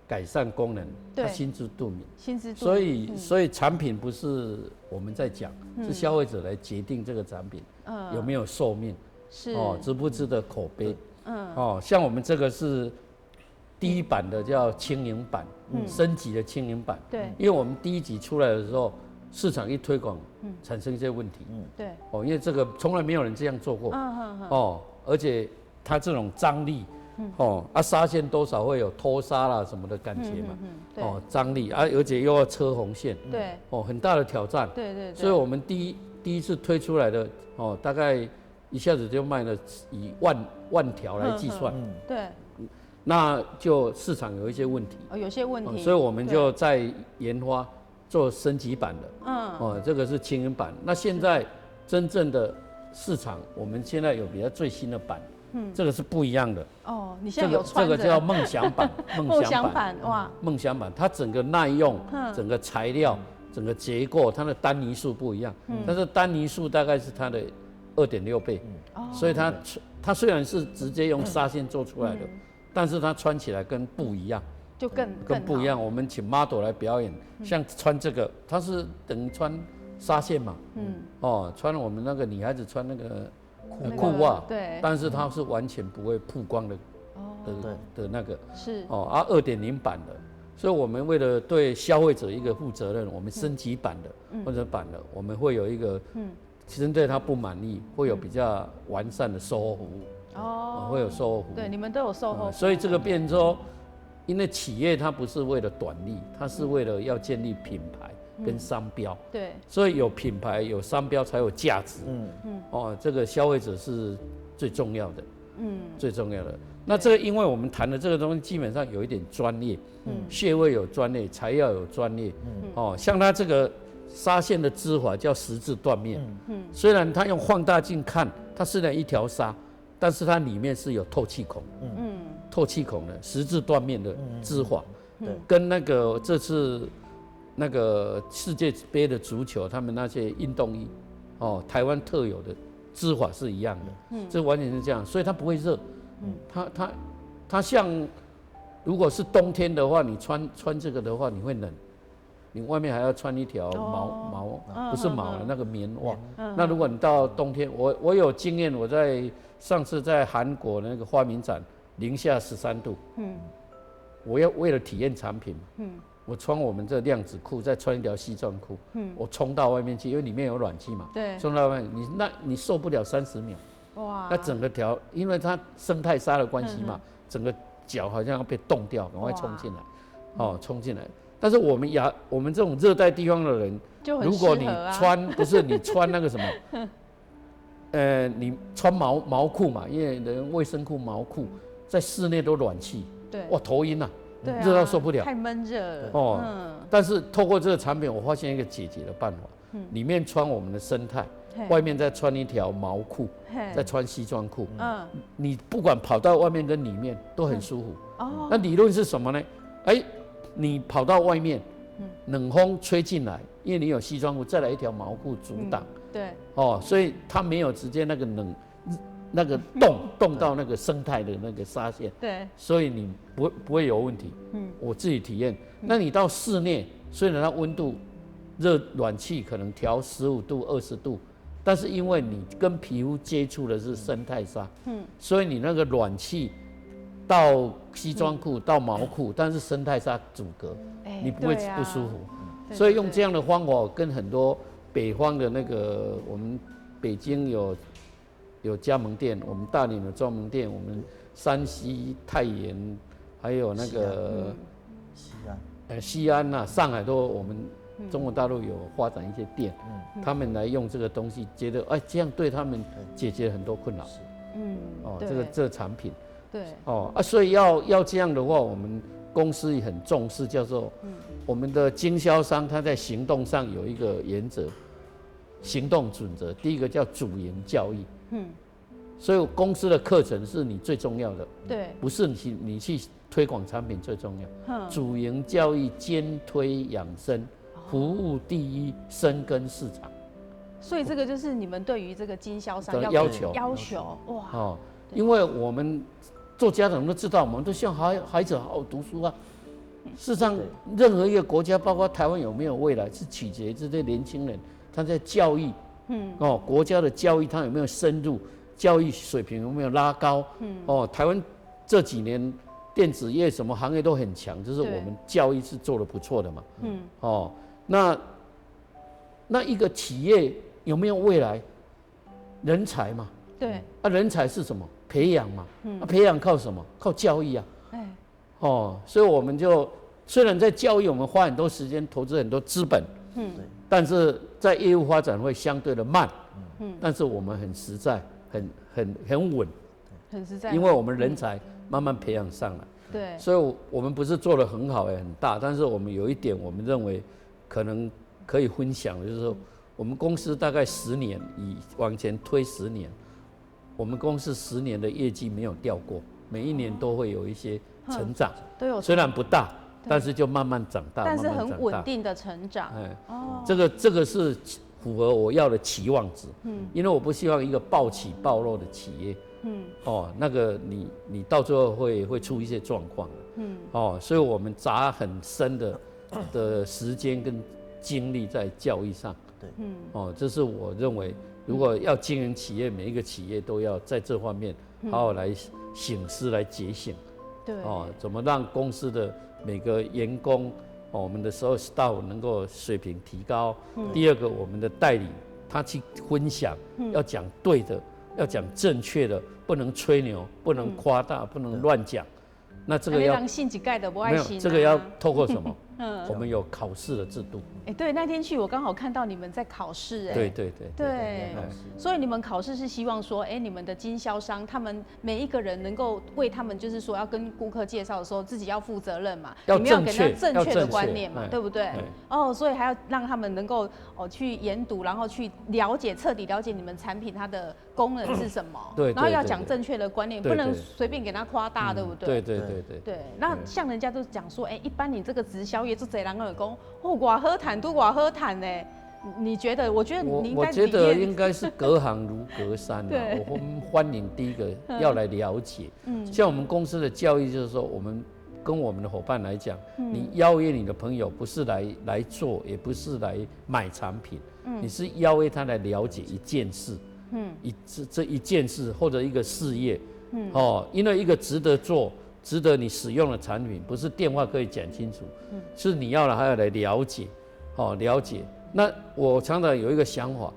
改善功能？他心知肚明。所以产品不是我们在讲，是消费者来决定这个产品有没有寿命，值不值得口碑。像我们这个是第一版的叫轻盈版，升级的轻盈版。对，因为我们第一集出来的时候，市场一推广，产生一些问题。对。因为这个从来没有人这样做过。而且它这种张力。纱线多少会有脱纱啦什么的感觉嘛，张力而且又要车红线，对，很大的挑战，对，所以我们第一次推出来的大概一下子就卖了以万条来计算，对，那就市场有一些问题，有些问题，所以我们就在研发做升级版的，这个是轻盈版，那现在真正的市场，我们现在有比较最新的版。这个是不一样的你现在有穿这个叫梦想版，梦想版哇，梦想版它整个耐用，整个材料，整个结构，它的单泥数不一样，但是单泥数大概是它的2.6倍，所以它虽然是直接用纱线做出来的，但是它穿起来跟不一样，就更不一样。我们请 model 来表演，像穿这个，它是等于穿纱线嘛，穿我们那个女孩子穿那个。裤袜，对，但是它是完全不会曝光的，的那个是2.0版的，所以我们为了对消费者一个负责任，我们升级版的或者版的，我们会有一个，针对他不满意，会有比较完善的售后服务。哦，会有售后服务。对，你们都有售后服务。所以这个变成说，因为企业它不是为了短利，它是为了要建立品牌跟商标。对。所以有品牌有商标才有价值。这个消费者是最重要的。最重要的。那这个，因为我们谈的这个东西基本上有一点专业，穴位有专业，材料有专业，像它这个纱线的织法叫十字缎面，虽然它用放大镜看，它虽然一条纱，但是它里面是有透气孔，透气孔的十字缎面的织法，跟那个这次那个世界杯的足球，他们那些运动衣，台湾特有的织法是一样的，这完全是这样，所以它不会热。它像，如果是冬天的话，你穿这个的话，你会冷，你外面还要穿一条毛不是毛的那个棉袜。那如果你到冬天，我有经验，我上次在韩国那个花明展，零下13度，我要为了体验产品，我穿我们这量子裤，再穿一条西装裤，我冲到外面去，因为里面有暖气嘛，冲到外面，你受不了30秒。哇！那整个因为它生态纱的关系嘛，整个脚好像要被冻掉，赶快冲进来，冲进来。但是我们这种热带地方的人，如果你穿不是你穿那个什么，你穿毛裤嘛，因为人卫生裤、毛裤在室内都暖气，对，哇，头晕啊，热到受不了，太闷热了。但是透过这个产品，我发现一个解决的办法，里面穿我们的生态。外面再穿一条毛裤，再穿西装裤，你不管跑到外面跟里面都很舒服。那理论是什么呢？你跑到外面，冷风吹进来，因为你有西装裤，再来一条毛裤阻挡。对。所以它没有直接那个那个冻到那个生态的那个纱线。对。所以你不会有问题。我自己体验。那你到室内，虽然它温度暖气可能调15度、20度。但是因为你跟皮肤接触的是生态纱，所以你那个暖气到西装裤到毛裤，但是生态纱阻隔，你不会不舒服。所以用这样的方法，跟很多北方的那个，我们北京有加盟店，我们大连有专门店，我们山西太原还有那个西安啊，上海都我们。中国大陆有发展一些店，他们来用这个东西，觉得这样对他们解决很多困扰。这个产品，对，所以要这样的话，我们公司也很重视，叫做我们的经销商他在行动上有一个原则，行动准则。第一个叫主营教育，所以公司的课程是你最重要的，对，不是你去推广产品最重要。主营教育兼推养生。服务第一，深耕市场，所以这个就是你们对于这个经销商要求哇！因为我们做家长都知道，我们都希望孩子好好读书啊。事实上，任何一个国家，包括台湾有没有未来，是取决于这些年轻人他在教育，国家的教育他有没有深入，教育水平有没有拉高，台湾这几年电子业什么行业都很强，就是我们教育是做得不错的嘛，那一个企业有没有未来？人才嘛，对，人才是什么？培养嘛，培养靠什么？靠教育啊，所以我们就虽然在教育我们花很多时间，投资很多资本，但是在业务发展会相对的慢，但是我们很实在，很稳，很实在，因为我们人才慢慢培养上来，对，所以我们不是做得很好也很大，但是我们有一点我们认为可能可以分享的，就是说我们公司大概10年，往前推10年，我们公司10年的业绩没有掉过，每一年都会有一些成长，虽然不大，但是就慢慢长大，但是很稳定的成长。这个是符合我要的期望值，因为我不希望一个暴起暴落的企业，那个你到最后会出一些状况，所以我们砸很深的时间跟精力在教育上，对，这是我认为，如果要经营企业，每一个企业都要在这方面好好来省思、来觉醒，对，怎么让公司的每个员工我们的所有 staff 能够水平提高。第二个，我们的代理他去分享，要讲对的，要讲正确的，不能吹牛，不能夸大，不能乱讲。那这个要信几盖的不爱信，这个要透过什么？我们有考试的制度。对，那天去我刚好看到你们在考试，对，所以你们考试是希望说，你们的经销商他们每一个人能够为他们，就是说要跟顾客介绍的时候，自己要负责任嘛，你们要给他正确的观念嘛，对不对？所以还要让他们能够去研读，然后去了解，彻底了解你们产品它的功能是什么，对，然后要讲正确的观念，不能随便给他夸大，对不对？对。那像人家都讲说，一般你这个直销业做这人会讲，偌好谈都偌好谈呢。你觉得？我觉得你应该。我觉得应该是隔行如隔山啊。我们欢迎第一个要来了解。像我们公司的教育就是说，我们跟我们的伙伴来讲，你邀约你的朋友，不是来做，也不是来买产品，你是邀约他来了解一件事。这一件事或者一个事业，因为一个值得做、值得你使用的产品，不是电话可以讲清楚，是你要还要来了解，了解。那我常常有一个想法，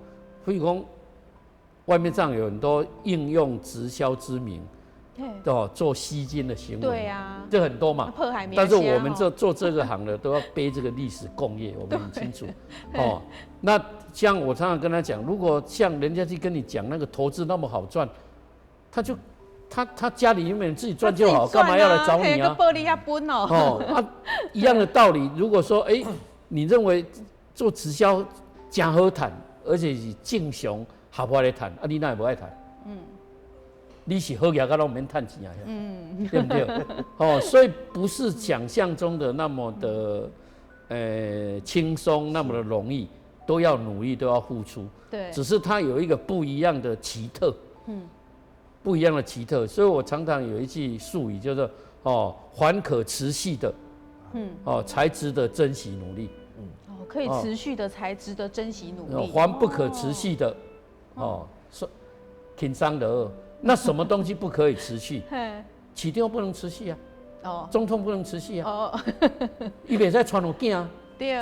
比如说外面上有很多应用直销之名，做吸金的行为，对啊，这很多嘛。但是我们做这个行的都要背这个历史共业，我们很清楚。那像我常常跟他讲，如果像人家去跟你讲那个投资那么好赚，他家里有没有自己赚就好，干嘛要来找你啊？一样的道理。如果说你认为做直销真好谈，而且是正常合法来谈，你哪会不爱谈？你是好业，拢免赚钱啊，对不对？所以不是想象中的那么的轻松，那么的容易，都要努力，都要付出。对，只是它有一个不一样的奇特，不一样的奇特。所以我常常有一句术语，叫做还可持续的，才值得珍惜努力。可以持续的才值得珍惜努力。还不可持续的，轻伤的恶。那什么东西不可以持续？市场不能持续啊，总统不能持续啊，伊袂使传有囝啊，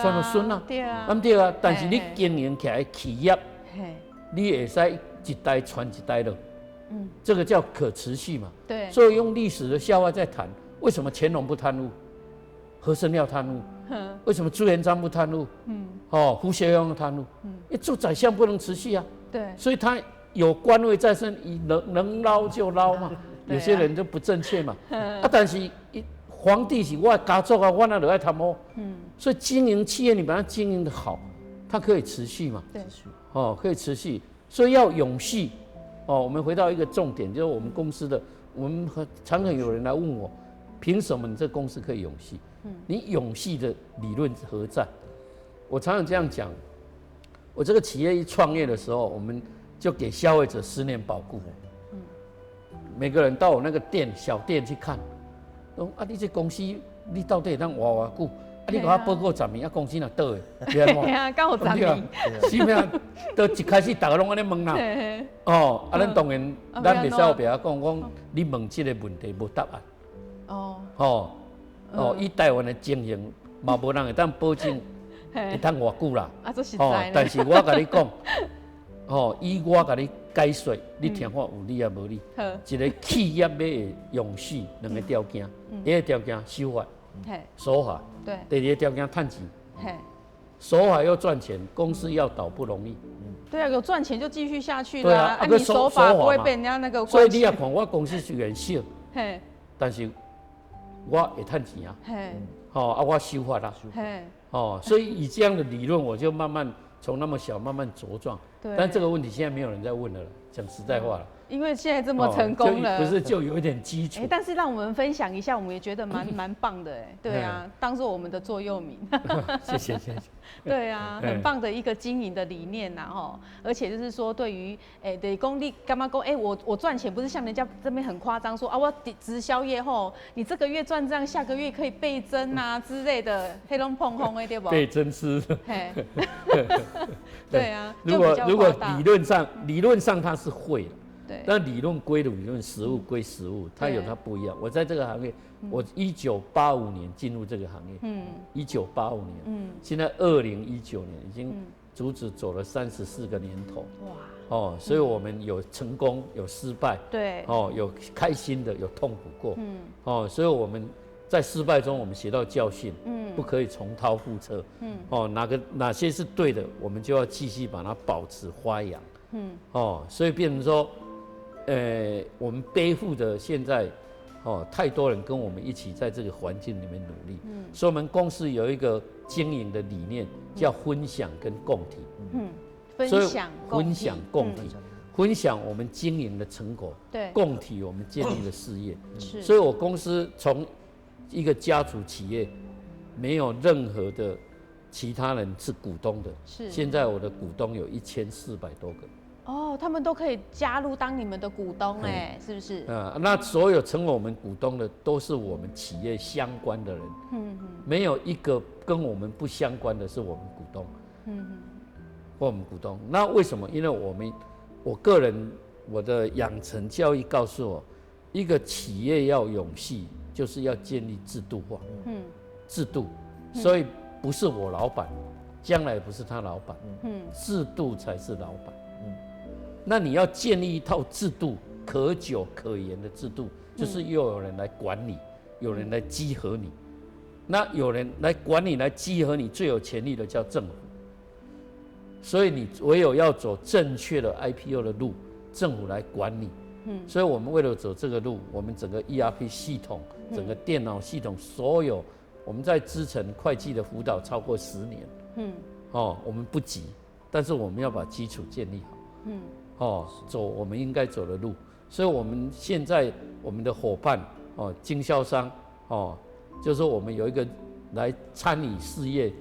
传有孙啊，对啊。但是你经营起来企业，你会使一代传一代的，这个叫可持续嘛。对。所以用历史的笑话在谈，为什么乾隆不贪污，和珅要贪污？为什么朱元璋不贪污？胡学庸贪污？因为做宰相不能持续啊。对。所以他有官位在身，能捞就捞嘛。有些人就不正确嘛。但是皇帝是我的家族啊，我哪就爱贪污？所以经营企业，你把它经营的好，它可以持续嘛。对。可以持续，所以要永续。我们回到一个重点，就是我们公司的，我们常常有人来问我，凭什么你这公司可以永续？你永续的理论何在？我常常这样讲，我这个企业一创业的时候，我们就给消费者10年保固。每个人到我那个小店去看，你这公司你到底能活偌久？你给我报告10年，公司哪倒的？对啊，刚好10年。是咩？都一开始大家拢安尼问啦。咱当然咱袂使后边讲，你问这个问题无答案。以台湾的经营，嘛无人会当保证会当偌久啦。这实在。但是我甲你讲，以我甲你解说，你听看有理也无理。一个企业要永续2个条件，第一个条件守法，守法。对。第二个条件赚钱。守法要赚钱，公司要倒不容易。对啊，有赚钱就继续下去啦。你守法不会被人家那个。所以你也看我公司虽然小，但是我会赚钱啊。我守法啦。所以以这样的理论，我就慢慢从那么小慢慢茁壮。但这个问题现在没有人在问了，讲实在话了。因为现在这么成功了，不是就有一点基础。但是让我们分享一下，我们也觉得蛮棒的对啊，当做我们的座右铭。谢谢。对啊，很棒的一个经营的理念呐而且就是说，对于得讲你干嘛讲我赚钱不是像人家这边很夸张说我直销业你这个月赚这样，下个月可以倍增啊之类的，黑龙碰红对不？倍增是。对啊，如果理论上它是会的。对。但理论归理论，实务归实务，它有它不一样。我在这个行业，我1985年进入这个行业，1985年，现在2019年已经足足走了34个年头。哇！所以我们有成功，有失败，对，有开心的，有痛苦过，所以我们在失败中我们学到教训，不可以重蹈覆辙，哪些是对的，我们就要继续把它保持发扬，所以变成说，我们背负的现在，太多人跟我们一起在这个环境里面努力，所以我们公司有一个经营的理念叫分享跟共体，分享共体，分享我们经营的成果，对，共体我们建立的事业，是，所以我公司从一个家族企业，没有任何的其他人是股东的，是，现在我的股东有1400多个。他们都可以加入当你们的股东，是不是？那所有成为我们股东的都是我们企业相关的人，没有一个跟我们不相关的是我们股东，或我们股东。那为什么？因为我个人我的养成教育告诉我，一个企业要永续，就是要建立制度化，制度，所以不是我老板，将来不是他老板，制度才是老板。那你要建立一套制度，可久可延的制度，就是又有人来管你，有人来稽核你。那有人来管你、来稽核你，最有权力的叫政府。所以你唯有要走正确的 IPO 的路，政府来管你。所以我们为了走这个路，我们整个 ERP 系统、整个电脑系统，所有我们在资诚会计的辅导超过10年。我们不急，但是我们要把基础建立好。走我们应该走的路。所以我们现在我们的伙伴经销商就是说我们有一个来参与事业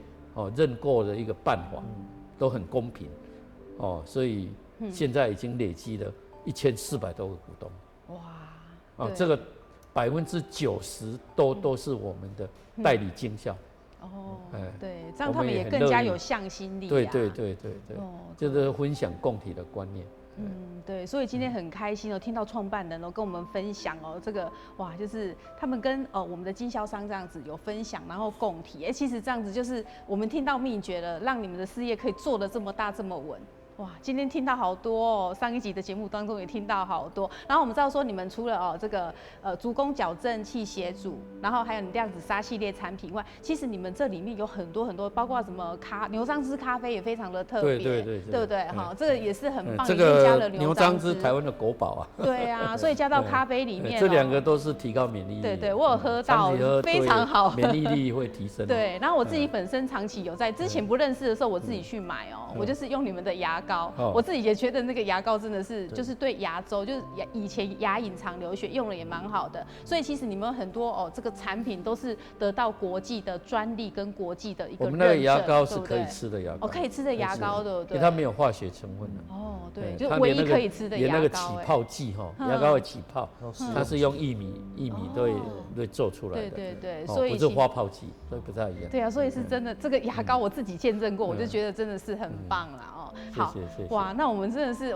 认购的一个办法，都很公平所以现在已经累积了1400多个股东。哇！这个90%都是我们的代理经销。对，这样他们也更加有向心力。对，就是分享共体的观念。对，所以今天很开心听到创办人跟我们分享这个就是他们跟我们的经销商这样子有分享，然后共体，其实这样子就是我们听到秘诀了，让你们的事业可以做得这么大这么稳。哇，今天听到好多上一集的节目当中也听到好多。然后我们知道说，你们除了这个足弓矫正器协助，然后还有你量子砂系列产品外，其实你们这里面有很多，包括什么牛樟芝咖啡也非常的特别，对不对？这个也是很棒，这个牛樟芝台湾的国宝啊。对啊，所以加到咖啡里面，这2个都是提高免疫力。对，我有喝到，非常好，免疫力会提升。对，然后我自己本身长期有在之前不认识的时候，我自己去买我就是用你们的牙膏，我自己也觉得那个牙膏真的是就是对牙周，就是以前牙龈常流血用了也蛮好的，所以其实你们很多这个产品都是得到国际的专利跟国际的一个认证。我们那个牙膏是可以吃的牙膏，可以吃的牙膏，对不对？因为它没有化学成分的。对，就唯一可以吃的牙膏。连那个起泡剂牙膏的起泡，它是用玉米对做出来的。对，所以不是花泡剂，所以不太一样。对啊，所以是真的，这个牙膏我自己见证过，我就觉得真的是很棒啦好，谢谢。哇，那我们真的是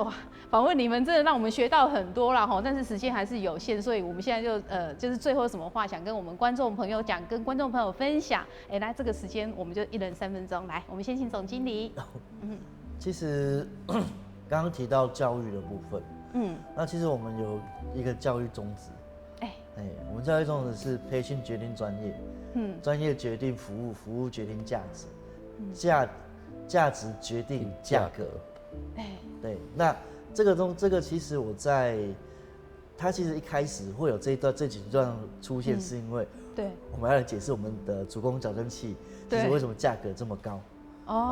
访问你们真的让我们学到很多啦但是时间还是有限，所以我们现在就是最后有什么话想跟我们观众朋友讲，跟观众朋友分享？来这个时间我们就1人3分钟，来，我们先请总经理。其实刚刚提到教育的部分，那其实我们有一个教育宗旨，我们教育宗旨是培训决定专业，专业决定服务，服务决定价值，价值决定价格。对，那这个其实它其实一开始会有这几段出现，是因为我们要来解释我们的足弓矫正器其实为什么价格这么高。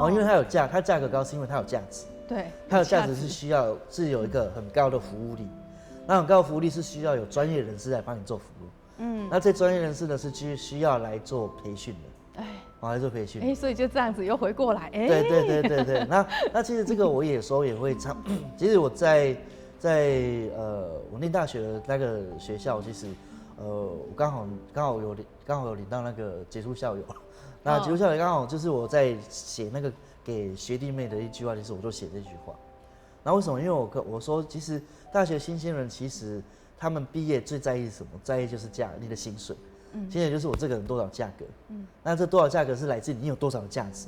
因为它价格高是因为它有价值。对，它有价值是有一个很高的服务力，那很高的服务力是需要有专业人士来帮你做服务。那这专业人士呢是需要来做培训的。来做培训。所以就这样子又回过来。对。那其实这个我有时候也会唱。其实我在我念大学的那个学校，其实我刚好有领到那个杰出校友。那杰出校友刚好就是我在写那个给学弟妹的一句话，就是我都写这句话。那为什么？因为我说，其实大学新鲜人其实他们毕业最在意什么？在意就是你的薪水。薪水就是我这个人多少价格。那这多少价格是来自你有多少的价值？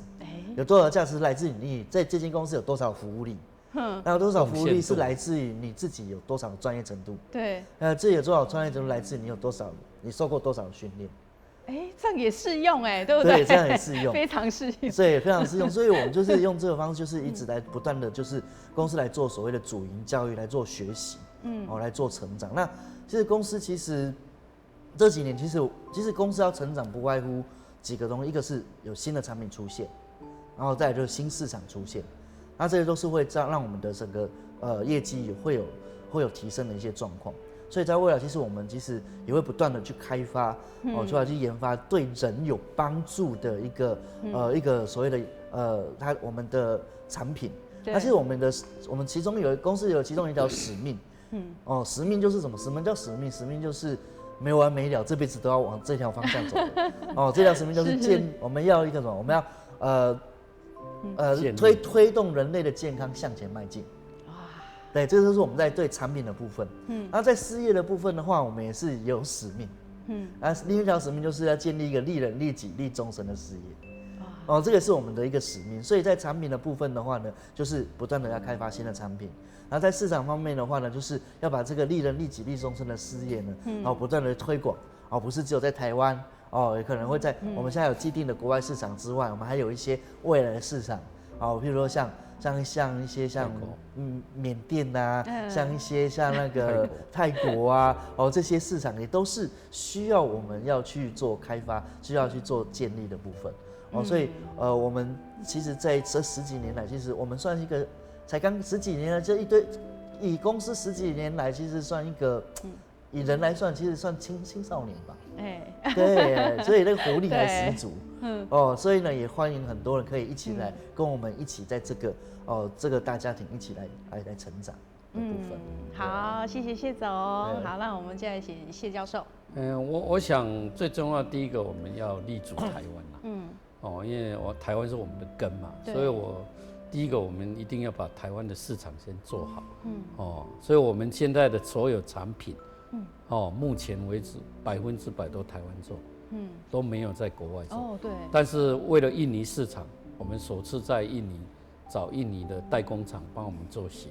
有多少价值来自你在这间公司有多少服务力？那有多少服务力是来自于你自己有多少的专业程度？对。自己有多少专业程度来自于你有多少，你受过多少的训练？这样也适用对不对？对，这样也适用，非常适用。对，非常适用。所以我们就是用这个方式，就是一直来不断的，就是公司来做所谓的主营教育，来做学习，来做成长。那其实公司其实这几年，其实公司要成长，不外乎几个东西，一个是有新的产品出现，然后再来就是新市场出现，那这些都是会让我们的整个业绩会有提升的一些状况。所以在未来，其实我们也会不断的去开发，出来去研发对人有帮助的一个所谓的我们的产品。那其实我们其中公司有其中一条使命，使命就是什么？什么叫使命？使命就是没完没了，这辈子都要往这条方向走的。这条使命就是我们要一个什么？我们要推动人类的健康向前迈进。对，这就是我们在对产品的部分。然后在事业的部分的话，我们也是有使命。另一条使命就是要建立一个利人利己利众生的事业。这个是我们的一个使命。所以在产品的部分的话呢，就是不断的要开发新的产品。然后在市场方面的话呢，就是要把这个利人利己利众生的事业呢，不断的推广。不是只有在台湾，也可能会在我们现在有既定的国外市场之外，我们还有一些未来的市场。譬如说像一些缅甸啊，像一些像那个泰国啊，这些市场也都是需要我们要去做开发，需要去做建立的部分。所以我们其实在这十几年来，其实我们算是一个才刚十几年了，这一堆以公司十几年来，其实算一个以人来算，其实算青少年吧。对，所以那个活力还十足。所以呢，也欢迎很多人可以一起来跟我们一起在这个大家庭一起来成长的部分。好，谢谢谢总。好，那我们接下来请谢教授。我想最重要第一个我们要立足台湾啦。因为台湾是我们的根嘛，所以第一个我们一定要把台湾的市场先做好。所以我们现在的所有产品，目前为止100%都台湾做。都没有在国外做。对。但是为了印尼市场，我们首次在印尼找印尼的代工厂帮我们做鞋，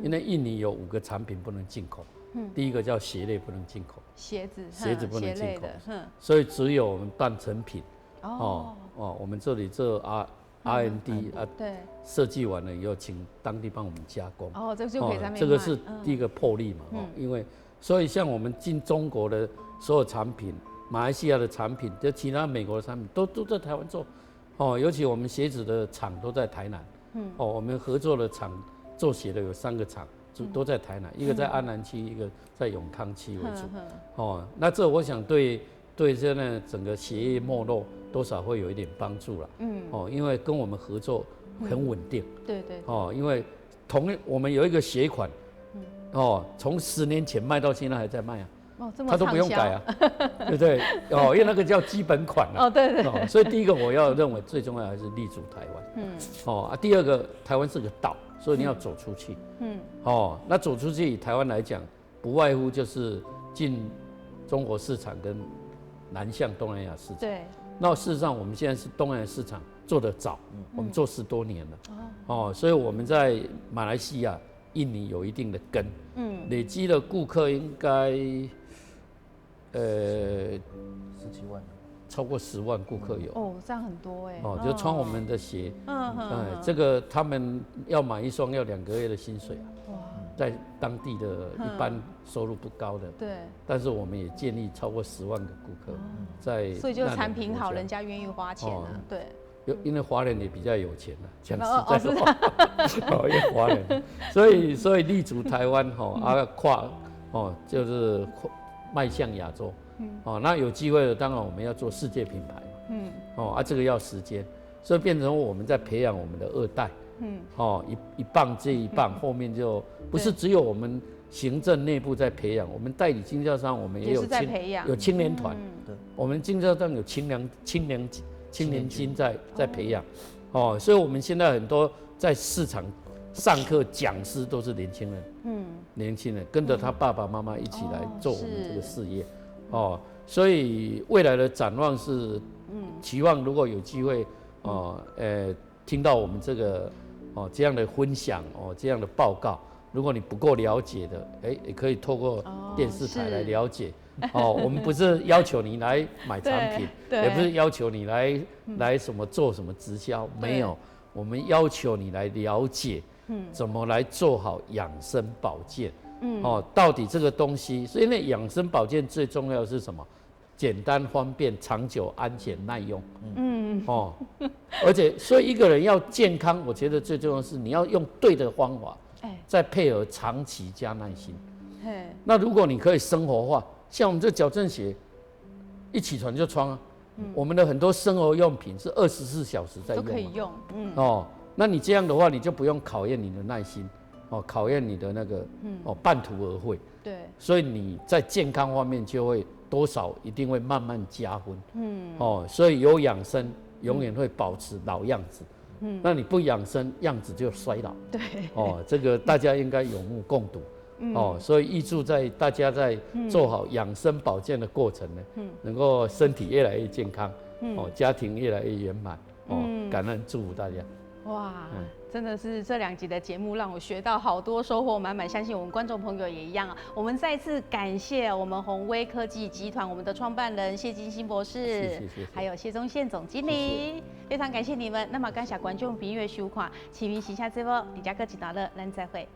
因为印尼有5个产品不能进口。第一个叫鞋类不能进口，鞋子不能进口，所以只有我们半成品。我们这里这R&D 对，设计完了以后，请当地帮我们加工。这个就可以在那边卖。这个是第一个魄力嘛。因为所以像我们进中国的所有产品。马来西亚的产品，就其他美国的产品都在台湾做，尤其我们鞋子的厂都在台南，我们合作的厂做鞋的有3个厂，都在台南，一个在安南区，一个在永康区为主，那这我想对现在整个鞋业没落多少会有一点帮助了，因为跟我们合作很稳定，对，因为我们有一个鞋款，从10年前卖到现在还在卖啊。他都不用改啊，对不对？因为那个叫基本款啊。对。所以第一个我要认为最重要还是立足台湾。第二个台湾是个岛，所以你要走出去。那走出去以台湾来讲，不外乎就是进中国市场跟南向东南亚市场。对。那事实上我们现在是东南亚市场做得早，我们做10多年了。所以我们在马来西亚、印尼有一定的根。累积的顾客应该10几万，超过10万顾客有。这样很多就穿我们的鞋。这个他们要买一双要2个月的薪水啊。在当地的一般收入不高的。对。但是我们也建立超过10万个顾客在。所以就产品好，人家愿意花钱啊。对。因为华人也比较有钱讲实在话，因为华人，所以立足台湾就是迈向亚洲，那有机会的当然我们要做世界品牌，这个要时间，所以变成我们在培养我们的2代，一棒接一棒，后面就不是只有我们行政内部在培养，我们代理经销商我们也有有青年团，我们经销商有青年金在培养，所以我们现在很多在市场上课讲师都是年轻人，年轻人跟着他爸爸妈妈一起来做我们这个事业，哦，所以未来的展望是，期望如果有机会，听到我们这个这样的分享，这样的报告，如果你不够了解的，也可以透过电视台来了解。我们不是要求你来买产品，也不是要求你来什么做什么直销，没有，我们要求你来了解，怎么来做好养生保健，到底这个东西，所以那养生保健最重要的是什么？简单方便、长久、安全、耐用，而且所以一个人要健康，我觉得最重要的是你要用对的方法，再配合长期加耐心。那如果你可以生活化，像我们这矫正鞋，一起床就穿啊。我们的很多生活用品是24小时在用，都可以用。那你这样的话，你就不用考验你的耐心，考验你的那个半途而废。对，所以你在健康方面就会多少一定会慢慢加分。所以有养生，永远会保持老样子。那你不养生，样子就衰老。对，这个大家应该有目共睹。所以预祝在大家在做好养生保健的过程呢，能够身体越来越健康，家庭越来越圆满，感恩祝福大家。哇，真的是这2集的节目让我学到好多，收获满满，相信我们观众朋友也一样啊。我们再次感谢我们宏威科技集团我们的创办人谢金星博士，谢，还有谢宗宪总经理，非常感谢你们。那么感谢观众朋友收看《启明时下直播》，李家科技到了，咱再会。